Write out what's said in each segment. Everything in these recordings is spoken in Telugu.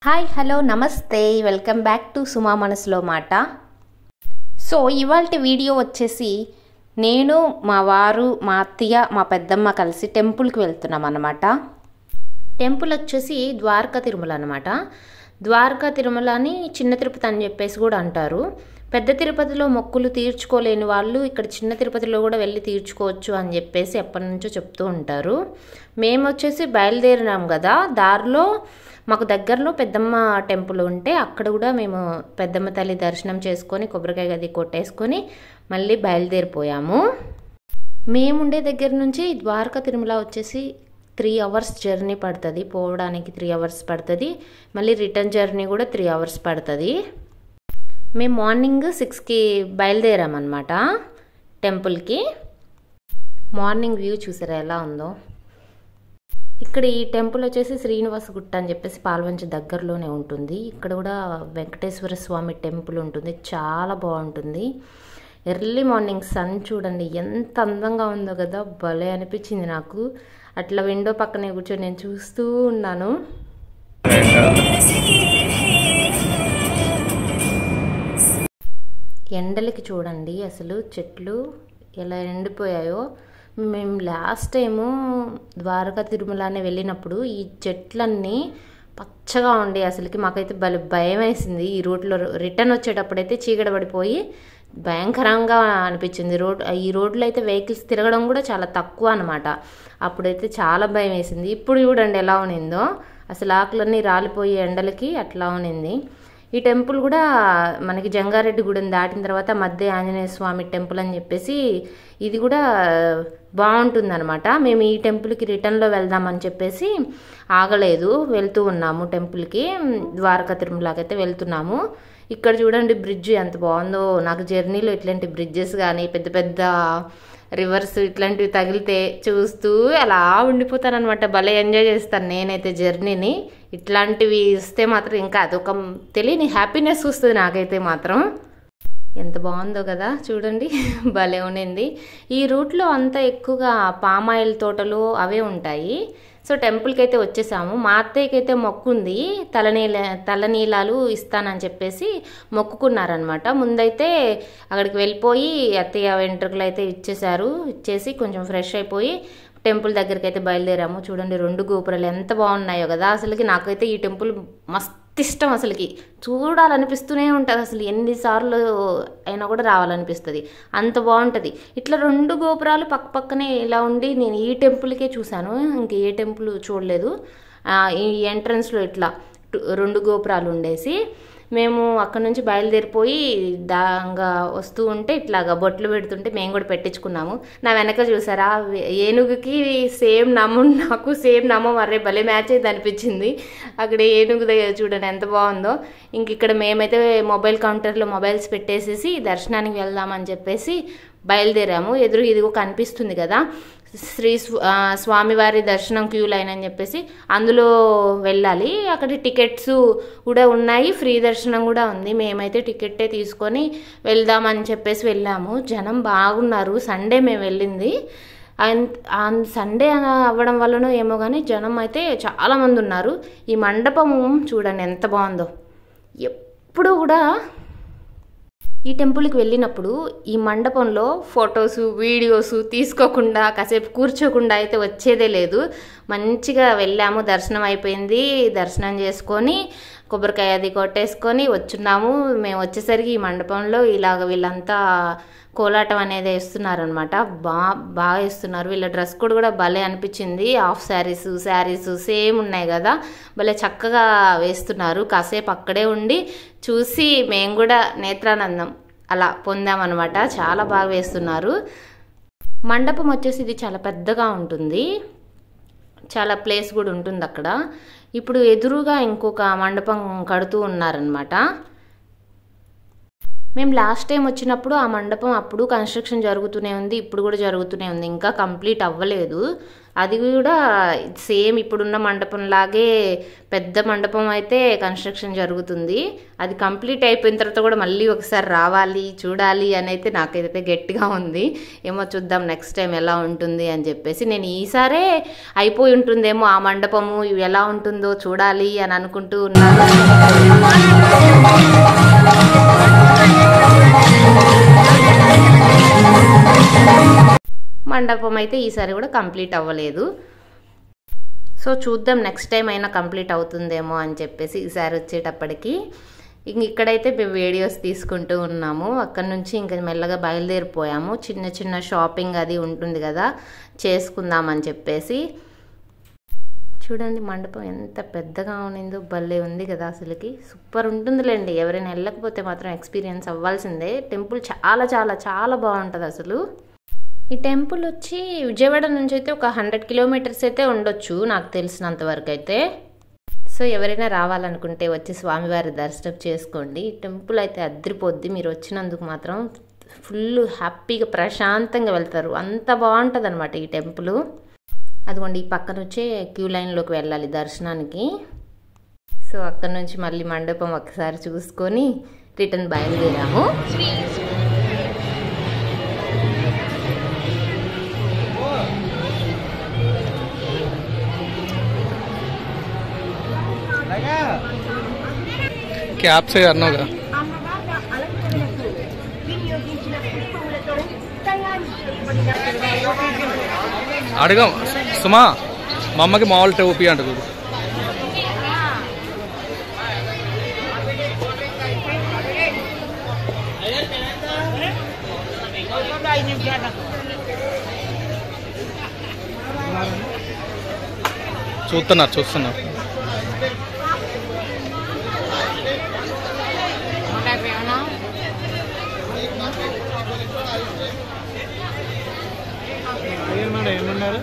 హాయ్ హలో నమస్తే వెల్కమ్ బ్యాక్ టు సుమా మనసులో మాట. సో ఇవాల్టి వీడియో వచ్చేసి నేను మా వారు మా అత్తయ్య మా పెద్దమ్మ కలిసి టెంపుల్కి వెళ్తున్నాం అన్నమాట. టెంపుల్ వచ్చేసి ద్వారకా తిరుమల అన్నమాట. ద్వారకా తిరుమల అని చిన్న తిరుపతి అని చెప్పేసి కూడా అంటారు. పెద్ద తిరుపతిలో మొక్కులు తీర్చుకోలేని వాళ్ళు ఇక్కడ చిన్న తిరుపతిలో కూడా వెళ్ళి తీర్చుకోవచ్చు అని చెప్పేసి ఎప్పటి నుంచో చెప్తూ ఉంటారు. మేము వచ్చేసి బయలుదేరినాం కదా, దారిలో మాకు దగ్గరలో పెద్దమ్మ టెంపుల్ ఉంటే అక్కడ కూడా మేము పెద్దమ్మ తల్లి దర్శనం చేసుకొని కొబ్బరికాయ గది కొట్టేసుకొని మళ్ళీ బయలుదేరిపోయాము. మేముండే దగ్గర నుంచి ద్వారకా తిరుమల వచ్చేసి 3 hours జర్నీ పడుతుంది. పోవడానికి 3 hours పడుతుంది, మళ్ళీ రిటర్న్ జర్నీ కూడా 3 hours పడుతుంది. మేము మార్నింగ్ 6కి బయలుదేరామన్నమాట టెంపుల్కి. మార్నింగ్ వ్యూ చూసారా ఎలా ఉందో. ఇక్కడ ఈ టెంపుల్ వచ్చేసి శ్రీనివాస గుట్ట అని చెప్పేసి పాల్వంచ దగ్గరలోనే ఉంటుంది. ఇక్కడ కూడా వెంకటేశ్వర స్వామి టెంపుల్ ఉంటుంది, చాలా బాగుంటుంది. ఎర్లీ మార్నింగ్ సన్ చూడండి ఎంత అందంగా ఉందో కదా, భలే అనిపించింది నాకు. అట్లా విండో పక్కనే కూర్చొని నేను చూస్తూ ఉన్నాను. ఎండలకి చూడండి అసలు చెట్లు ఎలా ఎండిపోయాయో. మేము లాస్ట్ టైము ద్వారకా తిరుమలనే వెళ్ళినప్పుడు ఈ చెట్లన్నీ పచ్చగా ఉండి అసలుకి మాకైతే భయం వేసింది. ఈ రోడ్లో రిటర్న్ వచ్చేటప్పుడైతే చీకటి పడిపోయి భయంకరంగా అనిపించింది. ఈ రోడ్లో అయితే వెహికల్స్ తిరగడం కూడా చాలా తక్కువ అనమాట. అప్పుడైతే చాలా భయం వేసింది. ఇప్పుడు చూడండి ఎలా ఉన్నిందో, అసలు ఆకులన్నీ రాలిపోయి ఎండలకి అట్లా ఉన్నింది. ఈ టెంపుల్ కూడా మనకి జంగారెడ్డి గుడిని దాటిన తర్వాత మధ్య ఆంజనేయ స్వామి టెంపుల్ అని చెప్పేసి ఇది కూడా బాగుంటుంది అనమాట. మేము ఈ టెంపుల్కి రిటర్న్లో వెళ్దామని చెప్పేసి ఆగలేదు, వెళ్తూ ఉన్నాము టెంపుల్కి. ద్వారకా తిరుమలకి అయితే వెళ్తున్నాము. ఇక్కడ చూడండి బ్రిడ్జ్ ఎంత బాగుందో. నాకు జర్నీలో ఇట్లాంటి బ్రిడ్జెస్ కానీ పెద్ద పెద్ద రివర్స్ ఇట్లాంటివి తగిలితే చూస్తూ అలా ఉండిపోతానమాట. భలే ఎంజాయ్ చేస్తాను నేనైతే జర్నీని. ఇట్లాంటివి వస్తే మాత్రం ఇంకా అదొక తెలియని హ్యాపీనెస్ వస్తుంది నాకైతే మాత్రం. ఎంత బాగుందో కదా చూడండి, భలే ఉన్నింది. ఈ రూట్లో అంతా ఎక్కువగా పామాయిల్ తోటలు అవే ఉంటాయి. సో టెంపుల్కి అయితే వచ్చేసాము. మా అత్తయ్యకి అయితే మొక్కుంది, తలనీలాలు ఇస్తానని చెప్పేసి మొక్కుకున్నారనమాట. ముందైతే అక్కడికి వెళ్ళిపోయి అత్తయ్య వెంట్రుకలు అయితే ఇచ్చేసి కొంచెం ఫ్రెష్ అయిపోయి టెంపుల్ దగ్గరికి అయితే బయలుదేరాము. చూడండి 2 గోపురాలు ఎంత బాగున్నాయో కదా. అసలుకి నాకైతే ఈ టెంపుల్ మస్తు ఇష్టం. అసలుకి చూడాలనిపిస్తూనే ఉంటుంది. అసలు ఎన్నిసార్లు అయినా కూడా రావాలనిపిస్తుంది, అంత బాగుంటుంది. ఇట్లా 2 గోపురాలు పక్క పక్కనే ఇలా ఉండి నేను ఈ టెంపుల్కే చూశాను, ఇంక ఏ టెంపుల్ చూడలేదు. ఈ ఎంట్రన్స్లో ఇట్లా 2 గోపురాలు ఉండేసి మేము అక్కడ నుంచి బయలుదేరిపోయి దాంగా వస్తూ ఉంటే ఇట్లాగా బొట్లు పెడుతుంటే మేము కూడా పెట్టించుకున్నాము. నా వెనక చూసారా ఏనుగుకి సేమ్ నమ్ము, నాకు సేమ్ నమ్మ మర్రే భలే మ్యాచ్ అయితే అనిపించింది. అక్కడ ఏనుగు దగ్గర చూడండి ఎంత బాగుందో. ఇంక ఇక్కడ మేమైతే మొబైల్ కౌంటర్లో మొబైల్స్ పెట్టేసేసి దర్శనానికి వెళ్దామని చెప్పేసి బయలుదేరాము. ఇదిగో కనిపిస్తుంది కదా స్వామివారి దర్శనం క్యూ లైన్ అని చెప్పేసి అందులో వెళ్ళాలి. అక్కడ టికెట్స్ కూడా ఉన్నాయి, ఫ్రీ దర్శనం కూడా ఉంది. మేమైతే టికెట్టే తీసుకొని వెళ్దామని చెప్పేసి వెళ్ళాము. జనం బాగున్నారు. సండే మేము వెళ్ళింది, సండే అవ్వడం వల్లనో ఏమో కానీ జనం అయితే చాలామంది ఉన్నారు. ఈ మండపము చూడండి ఎంత బాగుందో. ఎప్పుడు కూడా ఈ టెంపుల్కి వెళ్ళినప్పుడు ఈ మండపంలో ఫొటోస్ వీడియోస్ తీసుకోకుండా కాసేపు కూర్చోకుండా అయితే వచ్చేదే లేదు. మంచిగా వెళ్ళాము, దర్శనం అయిపోయింది. దర్శనం చేసుకొని కొబ్బరికాయ అది కొట్టేసుకొని వచ్చున్నాము. మేము వచ్చేసరికి ఈ మండపంలో ఇలాగ వీళ్ళంతా కోలాటం అనేది వేస్తున్నారనమాట. బాగా వేస్తున్నారు. వీళ్ళ డ్రెస్ కోడ్ కూడా భలే అనిపించింది. హాఫ్ శారీస్ సేమ్ ఉన్నాయి కదా, భలే చక్కగా వేస్తున్నారు. కాసేపు అక్కడే ఉండి చూసి మేము కూడా నేత్రానందం అలా పొందామన్నమాట. చాలా బాగా వేస్తున్నారు. మండపం వచ్చేసి ఇది చాలా పెద్దగా ఉంటుంది, చాలా ప్లేస్ కూడా ఉంటుంది అక్కడ. ఇప్పుడు ఎదురుగా ఇంకొక మండపం కడుతూ ఉన్నారనమాట. మేము లాస్ట్ టైం వచ్చినప్పుడు ఆ మండపం అప్పుడు కన్స్ట్రక్షన్ జరుగుతూనే ఉంది, ఇప్పుడు కూడా జరుగుతూనే ఉంది, ఇంకా కంప్లీట్ అవ్వలేదు. అది కూడా సేమ్ ఇప్పుడున్న మండపంలాగే పెద్ద మండపం అయితే కన్స్ట్రక్షన్ జరుగుతుంది. అది కంప్లీట్ అయిపోయిన తర్వాత కూడా మళ్ళీ ఒకసారి రావాలి చూడాలి అని అయితే నాకైతే గట్టిగా ఉంది. ఏమో చూద్దాం నెక్స్ట్ టైం ఎలా ఉంటుంది అని చెప్పేసి. నేను ఈసారే అయిపోయి ఉంటుందేమో ఆ మండపము ఎలా ఉంటుందో చూడాలి అని అనుకుంటూ ఉన్నాను. మండపం అయితే ఈసారి కూడా కంప్లీట్ అవ్వలేదు. సో చూద్దాం నెక్స్ట్ టైం అయినా కంప్లీట్ అవుతుందేమో అని చెప్పేసి ఈసారి వచ్చేటప్పటికి. ఇక్కడైతే మేము వీడియోస్ తీసుకుంటూ ఉన్నాము. అక్కడి నుంచి ఇంకా మెల్లగా బయలుదేరిపోయాము. చిన్న చిన్న షాపింగ్ అది ఉంటుంది కదా, చేసుకుందామని చెప్పేసి. చూడండి మండపం ఎంత పెద్దగా ఉన్నిందో, భలే ఉంది కదా అసలుకి. సూపర్ ఉంటుందిలేండి, ఎవరైనా వెళ్ళకపోతే మాత్రం ఎక్స్పీరియన్స్ అవ్వాల్సిందే. టెంపుల్ చాలా చాలా చాలా బాగుంటుంది అసలు. ఈ టెంపుల్ వచ్చి విజయవాడ నుంచి అయితే ఒక 100 కిలోమీటర్స్ అయితే ఉండొచ్చు నాకు తెలిసినంత వరకు అయితే. సో ఎవరైనా రావాలనుకుంటే వచ్చి స్వామివారి దర్శనం చేసుకోండి. ఈ టెంపుల్ అయితే అదిరిపోద్ది. మీరు వచ్చినందుకు మాత్రం ఫుల్ హ్యాపీగా ప్రశాంతంగా వెళ్తారు. అంత బాగుంటుంది అనమాట ఈ టెంపుల్. అదిగోండి ఈ పక్క నుంచే క్యూ లైన్లోకి వెళ్ళాలి దర్శనానికి. సో అక్కడ నుంచి మళ్ళీ మండపం ఒకసారి చూసుకొని రిటర్న్ బయలుదేరాము. క్యాప్స్ అన్నావుగా అడగం సుమా, మా అమ్మకి మామూలు టోపీ అంట చూడు. చూస్తున్నారు ఏమన్నారు.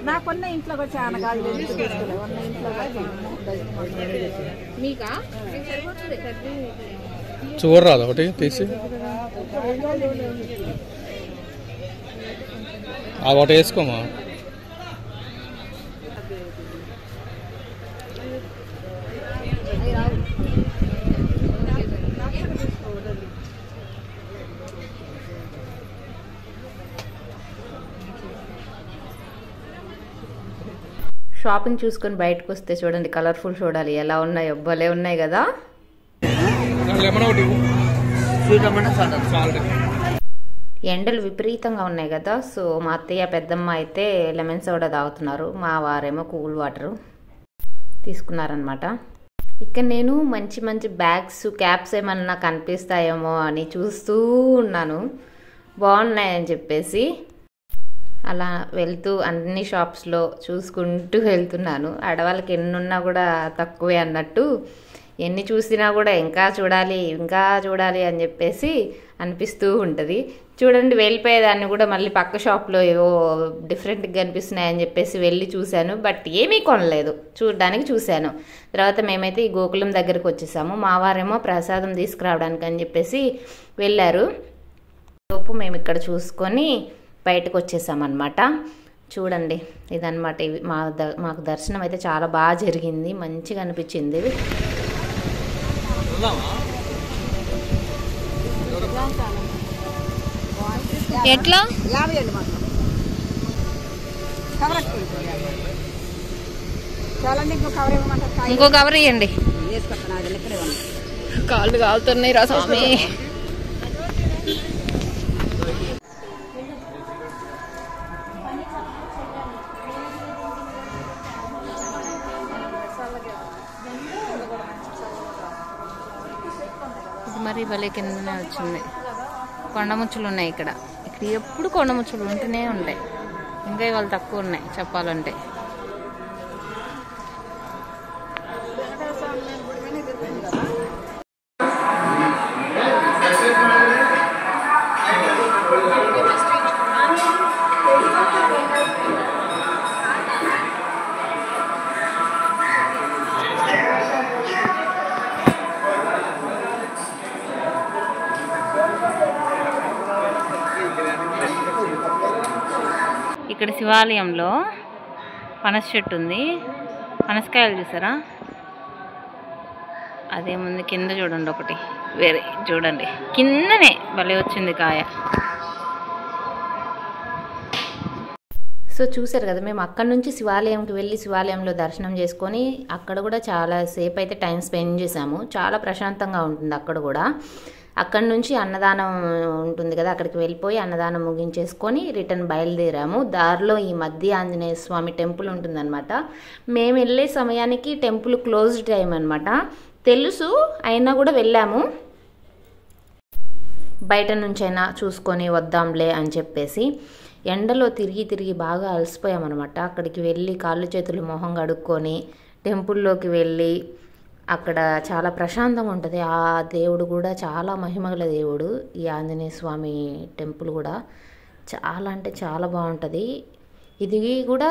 నాకున్న ఇంట్లో చాలా కాదు మీకా చూడరాదు ఒకటి తీసి ఆ ఒకటి వేసుకోమా. షాపింగ్ చూసుకొని బయటకు వస్తే చూడండి కలర్ఫుల్ చూడాలి ఎలా ఉన్నాయో, భలే ఉన్నాయి కదా. ఎండలు విపరీతంగా ఉన్నాయి కదా. సో మా అత్తయ్య పెద్దమ్మ అయితే లెమన్ సోడా తాగుతున్నారు, మా వారేమో కూల్ వాటరు తీసుకున్నారనమాట. ఇక్కడ నేను మంచి మంచి బ్యాగ్స్ క్యాప్స్ ఏమన్నా కనిపిస్తాయేమో అని చూస్తూ ఉన్నాను, బాగున్నాయని చెప్పేసి. అలా వెళ్తూ అన్ని షాప్స్లో చూసుకుంటూ వెళ్తున్నాను. ఆడవాళ్ళకి ఎన్ని ఉన్నా కూడా తక్కువే అన్నట్టు, ఎన్ని చూసినా కూడా ఇంకా చూడాలి అని చెప్పేసి అనిపిస్తూ ఉంటుంది. చూడండి వెళ్ళిపోయేదాన్ని కూడా మళ్ళీ పక్క షాప్లో ఏవో డిఫరెంట్గా కనిపిస్తున్నాయని చెప్పేసి వెళ్ళి చూశాను, బట్ ఏమీ కొనలేదు, చూడడానికి చూశాను. తర్వాత మేమైతే ఈ గోకులం దగ్గరికి వచ్చేసాము. మా వారేమో ప్రసాదం తీసుకురావడానికి అని చెప్పేసి వెళ్ళారు. లోపు మేము ఇక్కడ చూసుకొని బయటకు వచ్చేసామన్నమాట. చూడండి ఇదన్నమాట. ఇవి మాకు దర్శనం అయితే చాలా బాగా జరిగింది, మంచిగా అనిపించింది. ఎట్లా ఇంకో కవర్ ఇవ్వండి. కాళ్ళు కాలుతున్నాయి రా స్వామి. మరి భలే కిందనే వచ్చింది. కొండముచ్చులు ఉన్నాయి ఇక్కడ ఎప్పుడు కొండముచ్చులు ఉంటూనే ఉంటాయి. ఇంకా ఇవాళ తక్కువ ఉన్నాయి చెప్పాలంటే. ఇక్కడ శివాలయంలో పనస చెట్టు ఉంది. పనసకాయలు చూసారా? అదేముంది కింద చూడండి, ఒకటి వేరే చూడండి కిందనే భలే వచ్చింది కాయ. సో చూసారు కదా, మేము అక్కడ నుంచి శివాలయంకి వెళ్ళి శివాలయంలో దర్శనం చేసుకొని అక్కడ కూడా చాలా సేపు అయితే టైం స్పెండ్ చేసాము. చాలా ప్రశాంతంగా ఉంటుంది అక్కడ కూడా. అక్కడ నుంచి అన్నదానం ఉంటుంది కదా, అక్కడికి వెళ్ళిపోయి అన్నదానం ముగించేసుకొని రిటర్న్ బయలుదేరాము. దారిలో ఈ మధ్య ఆంజనేయ స్వామి టెంపుల్ ఉంటుందన్నమాట. మేము వెళ్ళే సమయానికి టెంపుల్ క్లోజ్డ్ టైం అనమాట. తెలుసు, అయినా కూడా వెళ్ళాము. బయట నుంచైనా చూసుకొని వద్దాంలే అని చెప్పేసి. ఎండలో తిరిగి తిరిగి బాగా అలసిపోయామన్నమాట. అక్కడికి వెళ్ళి కాళ్ళు చేతులు మొహం కడుక్కొని టెంపుల్లోకి వెళ్ళి అక్కడ చాలా ప్రశాంతంగా ఉంటుంది. ఆ దేవుడు కూడా చాలా మహిమగల దేవుడు. ఈ ఆంజనేయ స్వామి టెంపుల్ కూడా చాలా అంటే చాలా బాగుంటుంది. ఇది కూడా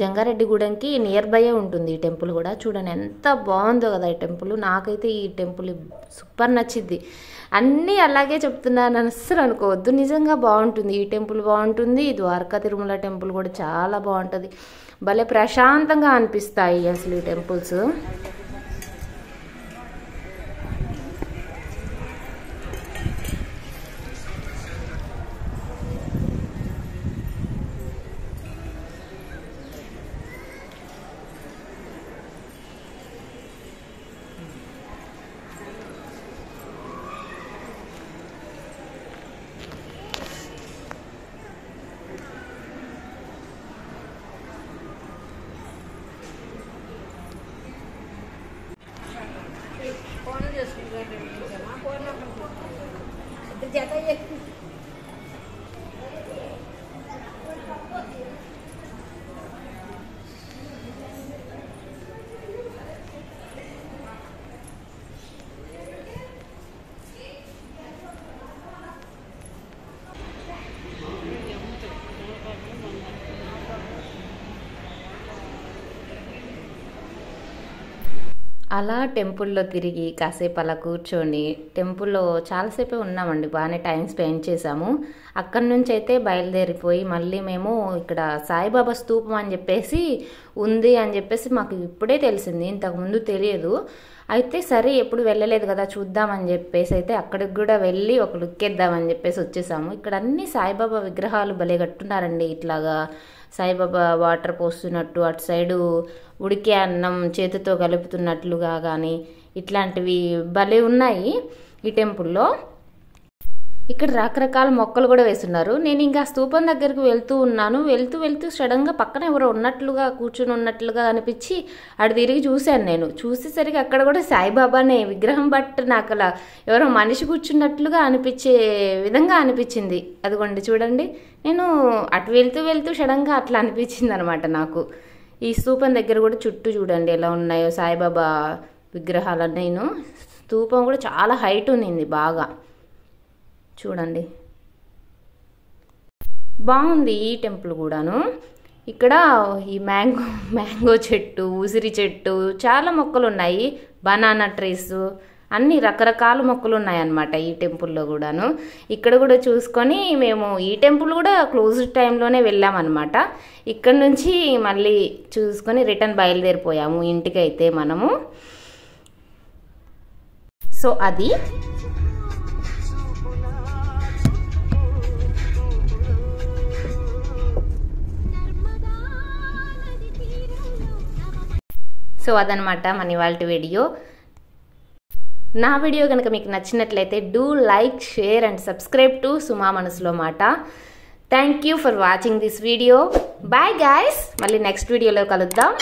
జంగారెడ్డిగూడెంకి నియర్ బై ఉంటుంది ఈ టెంపుల్ కూడా. చూడండి ఎంత బాగుందో కదా ఈ టెంపుల్. నాకైతే ఈ టెంపుల్ సూపర్ నచ్చింది. అన్నీ అలాగే చెప్తున్నాను అస్సలు అనుకోవద్దు, నిజంగా బాగుంటుంది. ఈ టెంపుల్ బాగుంటుంది, ద్వారకా తిరుమల టెంపుల్ కూడా చాలా బాగుంటుంది. భలే ప్రశాంతంగా అనిపిస్తాయి అసలు ఈ టెంపుల్స్. అలా టెంపుల్లో తిరిగి కాసేపు అలా కూర్చొని టెంపుల్లో చాలాసేపే ఉన్నామండి. బాగానే టైం స్పెండ్ చేసాము. అక్కడి నుంచి అయితే బయలుదేరిపోయి మళ్ళీ మేము ఇక్కడ సాయిబాబా స్తూపం అని చెప్పేసి ఉంది అని చెప్పేసి మాకు ఇప్పుడే తెలిసింది, ఇంతకుముందు తెలియదు. అయితే సరే ఎప్పుడు వెళ్ళలేదు కదా చూద్దామని చెప్పేసి అయితే అక్కడికి కూడా వెళ్ళి ఒక లుక్ వేద్దామని చెప్పేసి వచ్చేసాము. ఇక్కడ అన్ని సాయిబాబా విగ్రహాలు భలే కట్టున్నారండి. ఇట్లాగా సాయిబాబా వాటర్ పోస్తున్నట్టు, అటు సైడు ఉడికే అన్నం చేతితో కలుపుతున్నట్లుగా కానీ ఇట్లాంటివి భలే ఉన్నాయి ఈ టెంపుల్లో. ఇక్కడ రకరకాల మొక్కలు కూడా వేస్తున్నారు. నేను ఇంకా స్తూపం దగ్గరికి వెళ్తూ ఉన్నాను. వెళ్తూ సడన్గా పక్కన ఎవరో ఉన్నట్లుగా కూర్చుని ఉన్నట్లుగా అనిపించి అటు తిరిగి చూశాను. నేను చూసేసరికి అక్కడ కూడా సాయిబాబానే విగ్రహం, బట్ నాకు అలా ఎవరో మనిషి కూర్చున్నట్లుగా అనిపించే విధంగా అనిపించింది. అదిగోండి చూడండి, నేను అటు వెళ్తూ సడన్గా అట్లా అనిపించింది అనమాట నాకు. ఈ స్తూపం దగ్గర కూడా చుట్టూ చూడండి ఎలా ఉన్నాయో సాయిబాబా విగ్రహాలు. నేను స్తూపం కూడా చాలా హైట్ ఉన్నింది బాగా, చూడండి బాగుంది ఈ టెంపుల్ కూడాను. ఇక్కడ ఈ మ్యాంగో చెట్టు, ఉసిరి చెట్టు, చాలా మొక్కలు ఉన్నాయి. బనానా ట్రీస్, అన్ని రకరకాల మొక్కలు ఉన్నాయన్నమాట ఈ టెంపుల్లో కూడాను. ఇక్కడ కూడా చూసుకొని మేము ఈ టెంపుల్ కూడా క్లోజ్డ్ టైంలోనే వెళ్ళామన్నమాట. ఇక్కడ నుంచి మళ్ళీ చూసుకొని రిటర్న్ బయలుదేరిపోయాము ఇంటికైతే మనము. సో అది అదనమాట మన ఇవాల్టి వీడియో. నా వీడియో కనుక మీకు నచ్చినట్లయితే do like, share and subscribe to Suma మనసులో మాట. Thank you for watching this video. Bye guys, మళ్ళీ నెక్స్ట్ వీడియోలో కలుద్దాం.